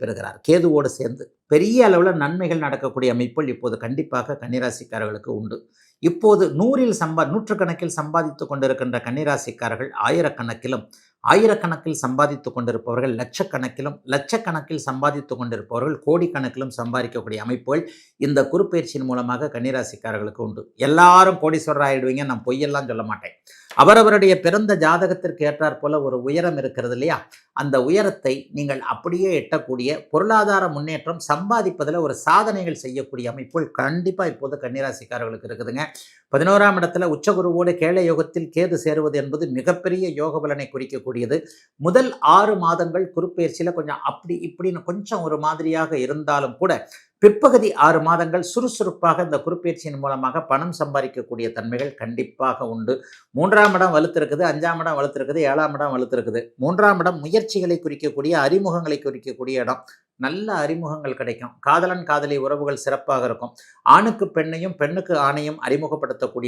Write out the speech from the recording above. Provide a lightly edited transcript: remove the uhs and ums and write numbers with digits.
பெறுகிறார் கேதுவோடு சேர்ந்து. பெரிய அளவில் நன்மைகள் நடக்கக்கூடிய அமைப்புகள் இப்போது கண்டிப்பாக கன்னிராசிக்காரர்களுக்கு உண்டு. இப்போது நூற்றுக்கணக்கில் சம்பாதித்து கொண்டிருக்கின்ற கன்னிராசிக்காரர்கள் ஆயிரக்கணக்கில் சம்பாதித்து கொண்டிருப்பவர்கள் லட்சக்கணக்கில் சம்பாதித்து கொண்டிருப்பவர்கள் கோடிக்கணக்கிலும் சம்பாதிக்கக்கூடிய அமைப்புகள் இந்த குருப்பெயர்ச்சியின் மூலமாக கன்னிராசிக்காரர்களுக்கு உண்டு. எல்லாரும் கோடீஸ்வரர் ஆயிடுவீங்க, நான் பொய்யெல்லாம் சொல்ல மாட்டேன். அவரவருடைய பிறந்த ஜாதகத்திற்கு ஏற்றாற் போல ஒரு உயரம் இருக்கிறது இல்லையா, அந்த உயரத்தை நீங்கள் அப்படியே எட்டக்கூடிய பொருளாதார முன்னேற்றம், சம்பாதிப்பதில் ஒரு சாதனைகள் செய்யக்கூடிய அமைப்புகள் கண்டிப்பாக இப்போது கன்னிராசிக்காரர்களுக்கு இருக்குதுங்க. 11ஆம் இடத்துல உச்சகுருவோடு கேள யோகத்தில் கேது சேருவது என்பது மிகப்பெரிய யோக பலனை குறிக்கக்கூடியது. முதல் 6 மாதங்கள் குருப்பெயர்ச்சியில் கொஞ்சம் அப்படி இப்படின்னு கொஞ்சம் ஒரு மாதிரியாக இருந்தாலும் கூட பிற்பகுதி 6 மாதங்கள் சுறுசுறுப்பாக இந்த குருப்பெயர்ச்சியின் மூலமாக பணம் சம்பாதிக்கக்கூடிய தன்மைகள் கண்டிப்பாக உண்டு. 3ஆம் இடம் வலுத்திருக்குது, 5ஆம் இடம் வலுத்திருக்குது, 7ஆம் இடம் வலுத்திருக்குது. 3ஆம் இடம் முயற்சிகளை குறிக்கக்கூடிய, அறிமுகங்களை குறிக்கக்கூடிய இடம். நல்ல அறிமுகங்கள் கிடைக்கும். காதலன் காதலி உறவுகள் சிறப்பாக இருக்கும். ஆணுக்கு பெண்ணையும் பெண்ணுக்கு ஆணையும் அறிமுகப்படுத்தக்கூடிய